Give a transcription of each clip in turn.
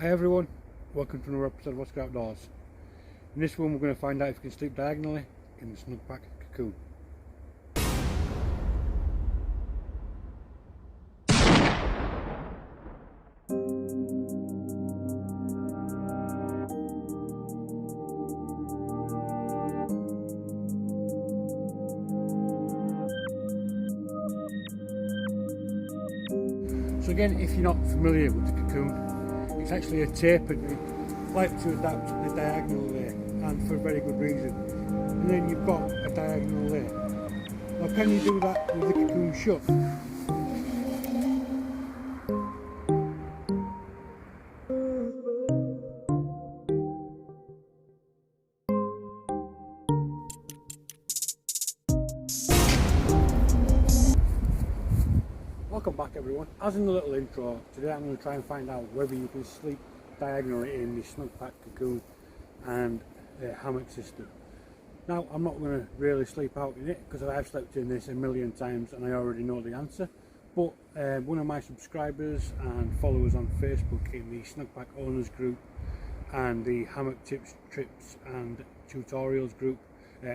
Hi everyone, welcome to another episode of Oscar Outdoors. In this one we're going to find out if you can sleep diagonally in the Snugpak Cocoon. So again, if you're not familiar with the cocoon, it's actually a tapered, like to adapt the diagonal layer, and for a very good reason. And then you've got a diagonal layer. Now can you do that with the cocoon shut? Welcome back everyone. As in the little intro, today I'm going to try and find out whether you can sleep diagonally in the Snugpak Cocoon and hammock system. Now I'm not going to really sleep out in it because I've slept in this a million times and I already know the answer, but one of my subscribers and followers on Facebook in the Snugpak owners group and the hammock tips, trips and tutorials group,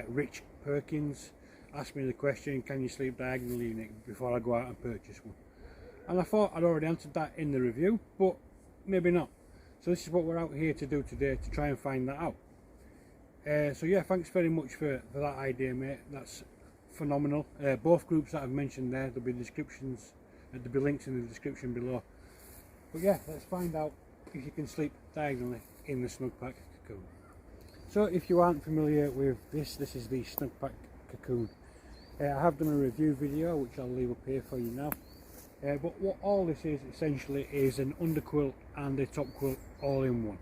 Rich Perkins, asked me the question, can you sleep diagonally in it before I go out and purchase one? And I thought I'd already answered that in the review, but maybe not. So this is what we're out here to do today, to try and find that out. So yeah, thanks very much for that idea, mate. That's phenomenal. Both groups that I've mentioned there, there'll be descriptions, there'll be links in the description below. But yeah, let's find out if you can sleep diagonally in the Snugpak Cocoon. So if you aren't familiar with this is the Snugpak Cocoon. I have done a review video which I'll leave up here for you now. But what all this is essentially is an underquilt and a top quilt all in one.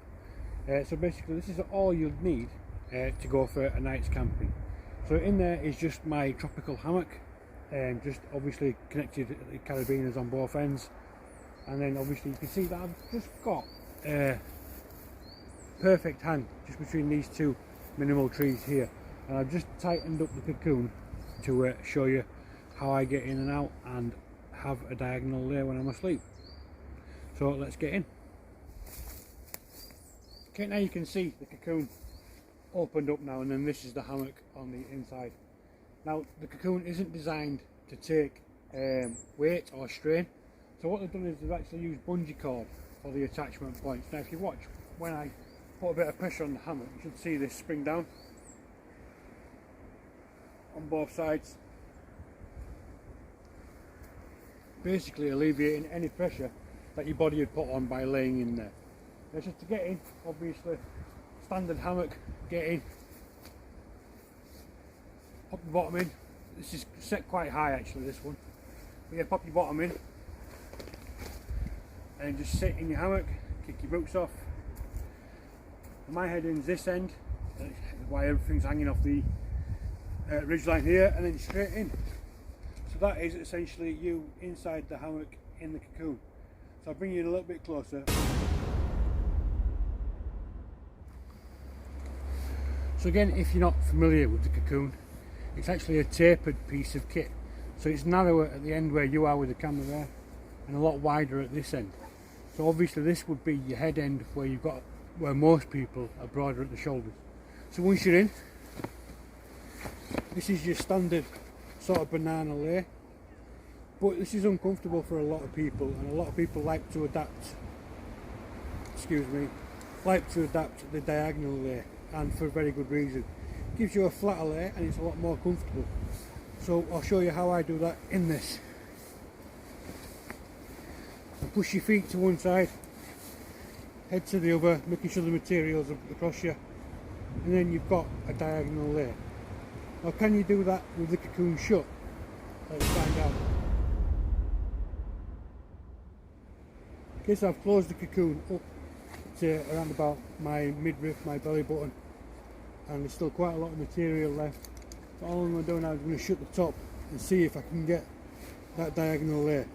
So basically this is all you'll need to go for a night's camping. So in there is just my tropical hammock, just obviously connected to the carabiners on both ends, and then obviously you can see that I've just got a perfect hang just between these two minimal trees here, and I've just tightened up the cocoon to show you how I get in and out and have a diagonal layer when I'm asleep. So let's get in. Okay, now you can see the cocoon opened up now, and then this is the hammock on the inside. Now the cocoon isn't designed to take weight or strain, so what they've done is they've actually used bungee cord for the attachment points. Now if you watch, when I put a bit of pressure on the hammock, you should see this spring down on both sides, basically alleviating any pressure that your body would put on by laying in there. It's just to get in, obviously standard hammock, get in, pop the bottom in. This is set quite high actually, this one, but yeah, pop your bottom in and just sit in your hammock, kick your boots off. And my head ends this end, that's why everything's hanging off the ridge line here, and then straight in. So that is essentially you inside the hammock in the cocoon. So I'll bring you in a little bit closer. So again, if you're not familiar with the cocoon, it's actually a tapered piece of kit. So it's narrower at the end where you are with the camera there, and a lot wider at this end. So obviously this would be your head end where most people are broader at the shoulders. So once you're in, this is your standard sort of banana lay, but this is uncomfortable for a lot of people, and a lot of people like to adapt the diagonal lay, and for a very good reason. It gives you a flatter lay and it's a lot more comfortable. So I'll show you how I do that in this. And push your feet to one side, head to the other, making sure the material's across you, and then you've got a diagonal lay. Now can you do that with the cocoon shut? Let's find out. Okay, so I've closed the cocoon up to around about my midriff, my belly button, and there's still quite a lot of material left. So all I'm going to do now is I'm going to shut the top and see if I can get that diagonal layer.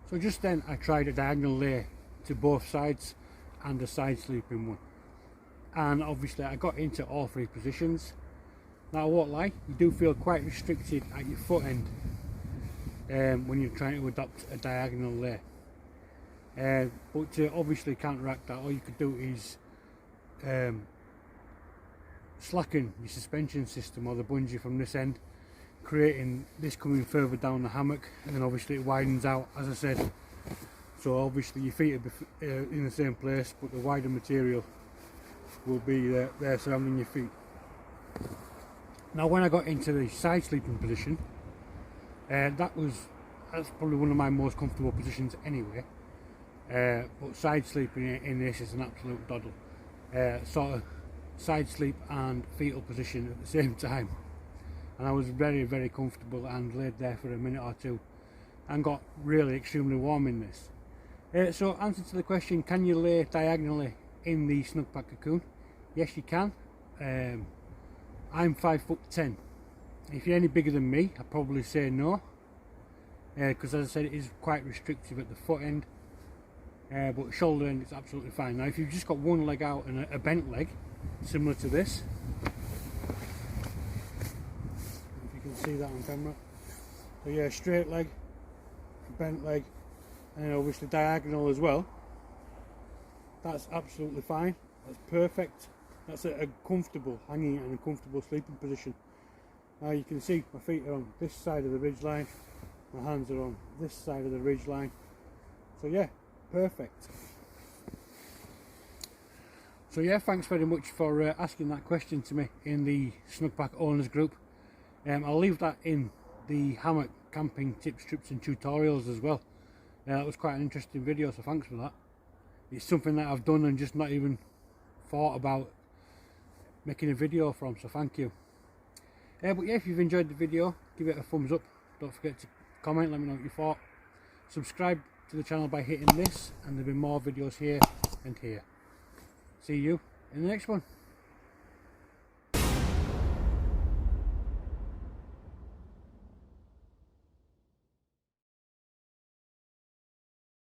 So just then I tried a diagonal lay to both sides and a side sleeping one, and obviously I got into all three positions. Now I won't lie, you do feel quite restricted at your foot end when you're trying to adopt a diagonal lay. But to obviously counteract that, all you could do is slacken your suspension system or the bungee from this end, creating this coming further down the hammock, and then obviously it widens out, as I said. So obviously your feet will be in the same place, but the wider material will be there surrounding your feet. Now when I got into the side sleeping position, that's probably one of my most comfortable positions anyway. But side sleeping in this is an absolute doddle. Sort of side sleep and fetal position at the same time, and I was very comfortable and laid there for a minute or two and got really extremely warm in this. So answer to the question, can you lay diagonally in the Snugpak Cocoon? Yes, you can. I'm 5'10". If you're any bigger than me, I'd probably say no, because as I said, it is quite restrictive at the foot end, but shoulder end is absolutely fine. Now if you've just got one leg out and a bent leg, similar to this, if you can see that on camera, so yeah, straight leg, bent leg, and obviously diagonal as well, that's absolutely fine, that's perfect. That's a comfortable hanging and a comfortable sleeping position. Now you can see my feet are on this side of the ridge line, my hands are on this side of the ridge line, so yeah, perfect. So yeah, thanks very much for asking that question to me in the Snugpak owners group. I'll leave that in the hammock camping tips, trips and tutorials as well. That was quite an interesting video, so thanks for that. It's something that I've done and just not even thought about making a video from, so thank you. But yeah, if you've enjoyed the video, give it a thumbs up, don't forget to comment, let me know what you thought. Subscribe to the channel by hitting this, and there'll be more videos here and here. See you in the next one.